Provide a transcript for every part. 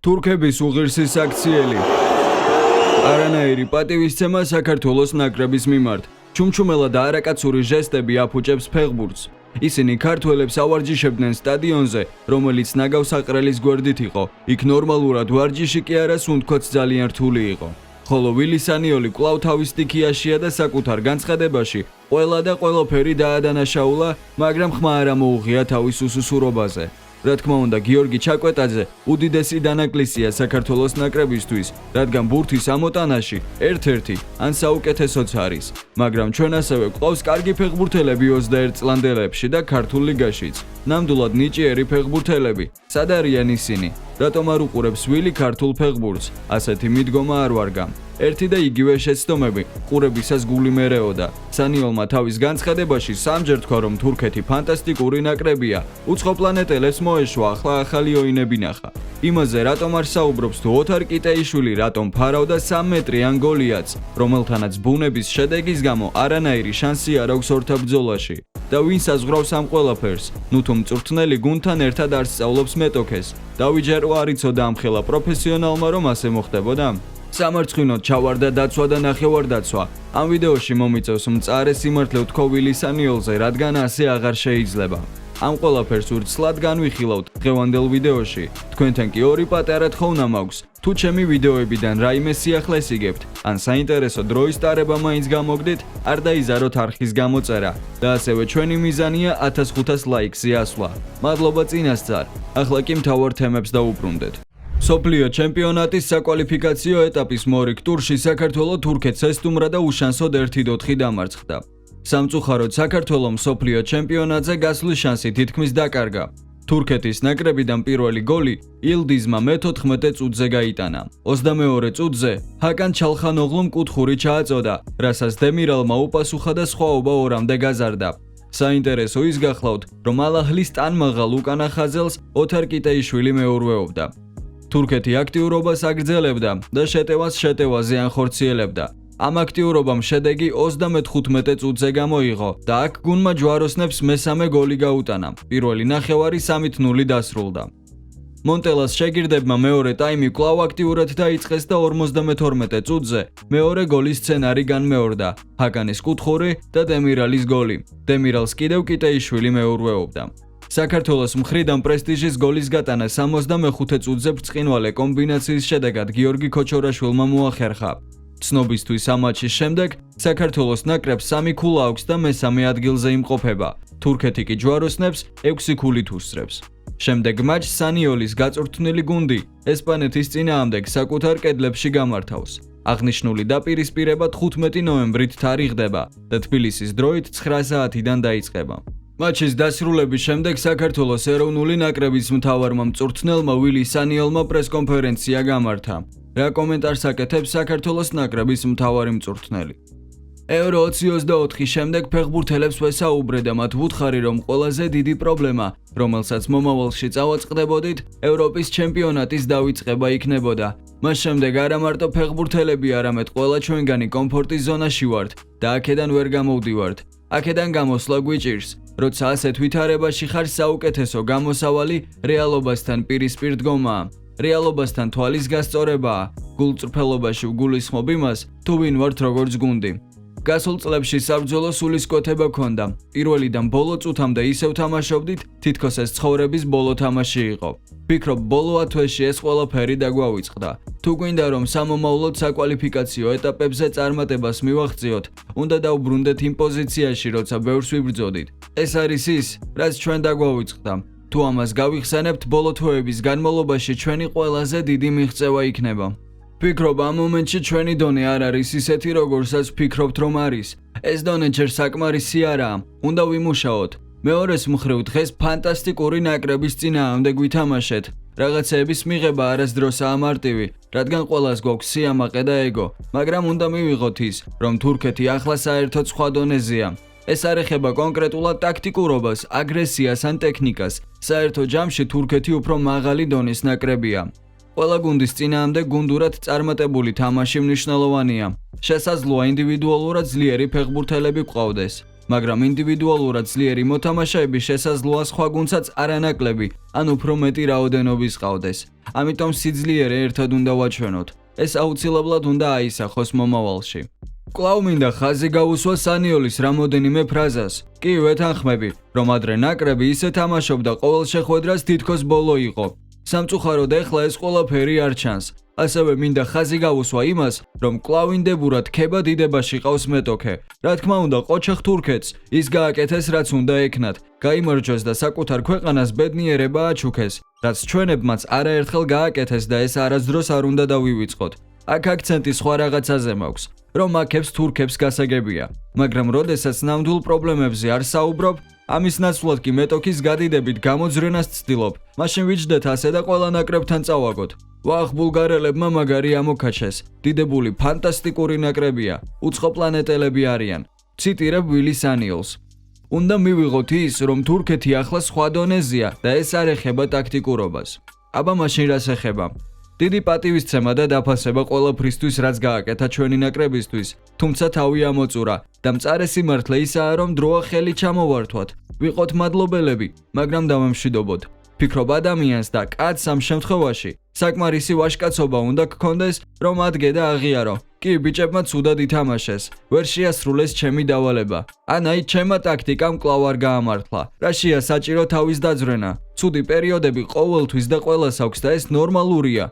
თურქების უღირსის აქციელი. არანაირი პატივისცემა საქართველოს ნაკრების მიმართ. ჩუმჩუმელა და არაკაცური ჟესტები აფუჭებს ფეხბურთს. ისინი ქართველებს ავარჯიშებდნენ სტადიონზე, რომელიც ნაგავსაყრელის გვერდით იყო. იქ ნორმალურად ვარჯიში კი არა, სუნთქოც ძალიან რთული იყო. ხოლო ვილი სანიოლი კვლავ თავის სტიქიაშია და საკუთარ განცხადებაში ყველა და ყველაფერი დაადანაშაულა, მაგრამ ხმა არ ამოუღია თავის უსუსურობაზე. რა თქმა უნდა, გიორგი ჩაკვეტაძე უდიდესი დანაკლისია საქართველოს ნაკრებისთვის, რადგან ბურთის ამოტანაში ერთ-ერთი ან საუკეთესოც არის. მაგრამ ჩვენ ასევე გვყავს კარგი ფეხბურთელები 21 წლამდელებში და ქართულ ლიგაშიც. ნამდვილად ნიჭიერი ფეხბურთელები. სად არიან ისინი? რატომ არ უყურებს ვილი ქართულ ფეხბურთს? ასეთი მიდგომა არ ვარგა. ერთი და იგივე შეცდომები ყურებისას გული მერეოდა. სანიოლმა თავის განცხადებაში სამჯერ თქვა, რომ თურქეთი ფანტასტიკური ნაკრებია. უცხო პლანეტელებს მოეშვა, ახლა ახალი ოინები ნახა. იმაზე რატომ არ საუბრობს თუ ოთარ კიტეიშვილი რატომ ფარავდა 3 მეტრიან გოლიაც, რომელთანაც ბუნების შედეგის გამო არანაირი შანსი არ აქვს ორთაბრძოლაში. და ვინ საზღვრავს ამ ყველაფერს? ნუ თუ მწვრთნელი გუნდთან ერთად არ სწავლობს მეტოქეს. დავიჯერო არ იცოდა ამხელა პროფესიონალმა, რომ ასე მოხდებოდა? სამარცხინოდ ჩავარდა დაცვა და ნახევარდაცვა. ამ ვიდეოში მომიწევს მწარე სიმართლე ვთქო ვილი სანიოლზე, რადგან ასე აღარ შეიძლება. ამ ყველაფერს ურცლად განვიხილავთ დღევანდელ ვიდეოში. თქვენთან კი ორი პატარა თხოვნა მაქვს. თუ ჩემი ვიდეოებიდან რაიმე სიახლეს იგებთ, ან საინტერესო დროის ტარება მაინც გამოგდით, არ დაიზაროთ არხის გამოწერა და ასევე ჩვენი მიზანია 1500 ლაიქზე ასვლა. მადლობა წინასწარ. ახლა კი მთავარ თემებს დავუბრუნდეთ. მსოფლიო ჩემპიონატის საკვალიფიკაციო ეტაპის მორიგ ტურში საქართველო თურქეთს ესტუმრა და უშანსოდ 1-4 დამარცხდა. სამწუხაროდ საქართველომ მსოფლიო ჩემპიონატზე გასვლის შანსი თითქმის დაკარგა. თურქეთის ნაკრებიდან პირველი გოლი ილდიზმა მე-14 წუთზე გაიტანა. 22 წუთზე ჰაკან ჩალხანოღლუმ კუთხური ჩააწოდა, რასაც დემირალმა უპასუხა და სხვაობა 2-მდე გაზარდა. საინტერესო ის გახლავთ, რომ ალაჰლის ტანმაღალ უკანა ხაზელს ოთარ კიტეიშვილი მეურვეობდა. თურქეთი აქტიურობას აგრძელებდა და შეტევაზე ანხორციელებდა. ამ აქტიურობამ შედეგი 35 წუთზე გამოიღო და აქ გუნმა ჯვაროსნებს მესამე გოლი გაუტანა. პირველი ნახევარი 3-0 დასრულდა. მონტელას შეგირდებმა მეორე ტაიმი კვლავ აქტიურად დაიწყეს და 52 წუთზე მეორე გოლის სცენარი განმეორდა. ჰაკანის კუთხური და დემირალის გოლი. დემირალს კიდევ კიტეიშვილი მეურვეობდა. საქართველოს მხრიდან პრესტიჟის გოლის გატანა 65 წუთზე ბრწყინვალე კომბინაციის შედეგად გიორგი ქოჩორაშვილმა მოახერხა. ცნობისთვის ამ მატჩის შემდეგ საქართველოს ნაკრებს 3 ქულა აქვს და მესამე ადგილზე იმყოფება. თურქეთი კი ჯვაროსნებს 6 ქულით უსწრებს. შემდეგ მატჩს სანიოლის გაწვრთნილი გუნდი ესპანეთის წინააღმდეგ საკუთარ კედლებში გამართავს. აღნიშნული დაპირისპირება 15 ნოემბრით თარიღდება და თბილისის დროით 9 საათიდან დაიწყება. მატჩის დასრულების შემდეგ საქართველოს ეროვნული ნაკრების მთავარმა მწვრთნელმა ვილი სანიოლმა პრესკონფერენცია გამართა. რა კომენტარს აკეთებს საქართველოს ნაკრების მთავარი მწვრთნელი? ევრო 2024 შემდეგ ფეხბურთელებს ვესაუბრე და მათ ვუთხარი, რომ ყველაზე დიდი პრობლემა, რომელსაც მომავალში წავაწყდებოდით, ევროპის ჩემპიონატის დავიწყება იქნებოდა. მას შემდეგ არა მარტო ფეხბურთელები, არამედ ყველა ჩვენგანი კომფორტის ზონაში ვართ და აქედან ვერ გამოვდივართ. აქედან გამოსვლა გვიჭირს. როცა ასეთ ვითარებაში ხარ, საუკეთესო გამოსავალი რეალობასთან პირისპირ დგომაა. რეალობასთან თვალის გასწორებაა. გულწრფელობაში ვგულისხმობ იმას, თუ ვინ ვართ როგორც გუნდი. გასულ წლებში საბრძოლო სულისკვეთება ქონდა. პირველიდან ბოლო წუთამდე ისევ თამაშობდით, თითქოს ეს ცხოვრების ბოლო თამაში იყო. ვფიქრობ, ბოლო 10 თვეში ეს ყველაფერი დაგვავიწყდა. თუ გვინდა რომ სამომავლოდ საკვალიფიკაციო ეტაპებზე წარმატებას მივაღწიოთ, უნდა დავბრუნდეთ იმ პოზიციაში, როცა ბევრს ვიბრძოდით. ეს არის ის, რაც ჩვენ დაგვავიწყდა. თუ ამას გავიხსენებთ, ბოლო თვეების განმავლობაში ჩვენი ყველაზე დიდი მიღწევა იქნება. ვფიქრობ, ამ მომენტში ჩვენი დონე არ არის ისეთი, როგორსაც ვფიქრობთ, რომ არის. ეს დონე ჯერ საკმარისი არაა, უნდა ვიმუშაოთ. მეორეს მხრივ დღეს ფანტასტიკური ნაკრების წინააღმდეგ ვითამაშეთ. რაღაცეების მიღება არასდროსაა მარტივი, რადგან ყველას გვაქვს სიამაყე და ეგო, მაგრამ უნდა მივიღოთ ის, რომ თურქეთი ახლა საერთოდ სხვა დონეზეა. ეს არ ეხება კონკრეტულად ტაქტიკურობას, აგრესიას ან ტექნიკას. საერთო ჯამში თურქეთი უფრო მაღალი დონის ნაკრებია. ყველა გუნდის წინააღმდეგ გუნდურად წარმატებული თამაში მნიშვნელოვანია. შესაძლოა ინდივიდუალურად ძლიერი ფეხბურთელები გყავდეს. მაგრამ ინდივიდუალურად ძლიერი მოთამაშეების შესაძლოა სხვა გუნდსაც არანაკლები, ან უფრო მეტი რაოდენობის ყავდეს. ამიტომ სიძლიერე ერთად უნდა ვაჩვენოთ. ეს აუცილებლად უნდა აისახოს მომავალში. კვლავ მინდა ხაზი გაუსვა სანიოლის რამოდენიმე ფრაზას. კი ვეთანხმები, რომ ადრე ნაკრები ისე თამაშობდა ყოველ შეხვედრას თითქოს ბოლო იყო. სამწუხაროდ ეხლა ეს ყველაფერი არ ჩანს. ასევე მინდა ხაზი გაუსვა იმას, რომ კლავინდებურად ქება დიდებაში ყავს მეტოქე. რა თქმა უნდა, ყოჩეხ თურქეთს ის გააკეთეს, რაც უნდა ეკნათ, გაიმარჯვეს და საკუთარ ქვეყანას ბედნიერება აჩუქეს, რაც ჩვენებმაც არაერთხელ გააკეთეს და ეს არასდროს არ უნდა დავივიწყოთ. აქ აქცენტი სხვა რაღაცაზე მაქვს, რომ აქებს თურქებს გასაგებია, მაგრამ როდესაც ნამდვილ პრობლემებზე არ საუბრობ, ამის ნაცვლად კი მეტოქის გადიდებით გამოძრენას ცდილობ, მაშინ ვიჯდეთ ასე და ყველა ნაკრებთან წავაგოთ. ვახ, ბულგარელებმა მაგარი ამოქაჩეს, დიდებული ფანტასტიკური ნაკრებია, უცხოპლანეტელები არიან. ციტირებ ვილი სანიოლს. უნდა მივიღოთ ის, რომ თურქეთი ახლა სხვა დონეზეა და ეს არ ეხება ტაქტიკურობას. აბა მაშინ რას ეხება? დიდი პატივისცემა და დაფასება ყველაფრისთვის, რაც გააკეთა ჩვენი ნაკრებისთვის, თუმცა თავი ამოწურა და მწარე სიმართლე ისაა, რომ დროა ხელი ჩამოვართვათ. ვიყოთ მადლობელები, მაგრამ დავემშვიდობოთ. ფიქრობ ადამიანს და კაცს ამ შემთხვევაში საკმარისი ვაჟკაცობა უნდა გქონდეს, რომ ადგე და აღიარო. კი, ბიჭებმა ცუდად ითამაშეს, ვერ შეასრულეს ჩემი დავალება. ან აი ჩემმა ტაქტიკამ კვლავ არ გაამართლა. რაშია საჭირო თავის დაძვრენა. ცუდი პერიოდები ყოველთვის და ყველას აქვს და ეს ნორმალურია.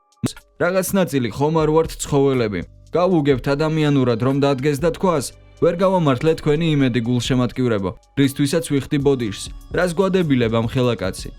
რაღაც ნაწილი ხომ არ ვართ ცხოველები. გავუგებთ ადამიანურად რომ დადგეს და თქვას, ვერ გავამართლეთ თქვენი იმედი გულშემატკივრებო, რისთვისაც ვიხდი ბოდიშს. რას გვადებილებ ამ ხელაკაცი?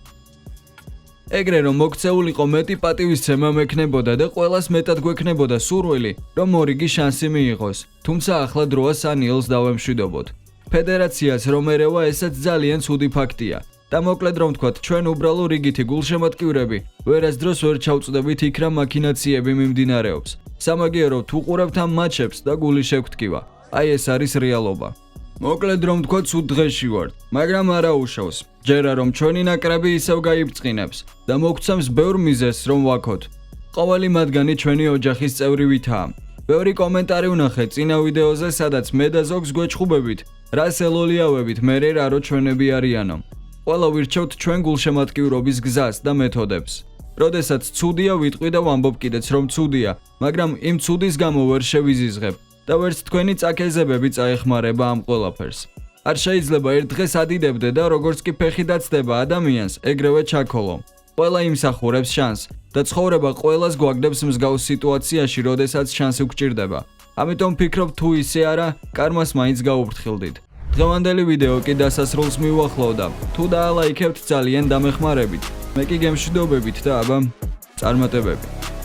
ეგრე რომ მოქცეულიყო მეტი პატივისცემა მექნებოდა და ყველას მეტად გვექნებოდა სურვილი, რომ მორიგი შანსი მიიღოს. თუმცა ახლა დროა სანიოლს დავემშვიდობოთ. ფედერაციას რომ ერევა ესაც ძალიან ცუდი ფაქტია. და მოკლედ რომ ვთქვათ, ჩვენ უბრალო რიგითი გულშემატკივრები ვერასდროს ვერ ჩავწდებით იქ რა მაქინაციები მიმდინარეობს. სამაგიეროდ ვუყურებთ ამ მატჩებს და გული შეგვთქივა. აი ეს არის რეალობა. მოკლედ რომ ვთქვათ, ცუდ დღეში ვართ, მაგრამ არა უშავს. ჯერა რომ ჩვენი ნაკრები ისევ გაიბწყინებს და მოგცემს ბევრ მიზეზს რომ ვაქოთ. ყოველი მათგანი ჩვენი ოჯახის წევრი ვითაა. ბევრი კომენტარი ვნახე წინა ვიდეოზე, სადაც მე და ზოგს გვეჩხუბებით, რას ელოლიავებით, მერე რა რო ჩვენები არიანო. ყველა ვირჩევთ ჩვენ გულშემატკივრობის გზას და მეთოდებს. როდესაც ცუდია ვიტყვი და ვამბობ კიდეც რომ ცუდია, მაგრამ იმ ცუდის გამო ვერ შევიზიზღებ და ვერც თქვენი წაქეზებები წაეხმარება ამ ყველაფერს. არ შეიძლება ერთ დღეს ადიდებდე და როგორც კი ფეხი დაცდება ადამიანს, ეგრევე ჩაქოლო. ყველა იმსახურებს შანსს და ცხოვრება ყველას გვაგდებს მსგავს სიტუაციაში, როდესაც შანსი გვჭირდება. ამიტომ ვფიქრობ თუ ისე არა, კარმას მაინც გაუფრთხილდით. დღევანდელი ვიდეო კი დასასრულს მივუახლოვდა. თუ დაალაიქებთ ძალიან დამეხმარებით. მე კი გემშვიდობებით და აბა წარმატებები.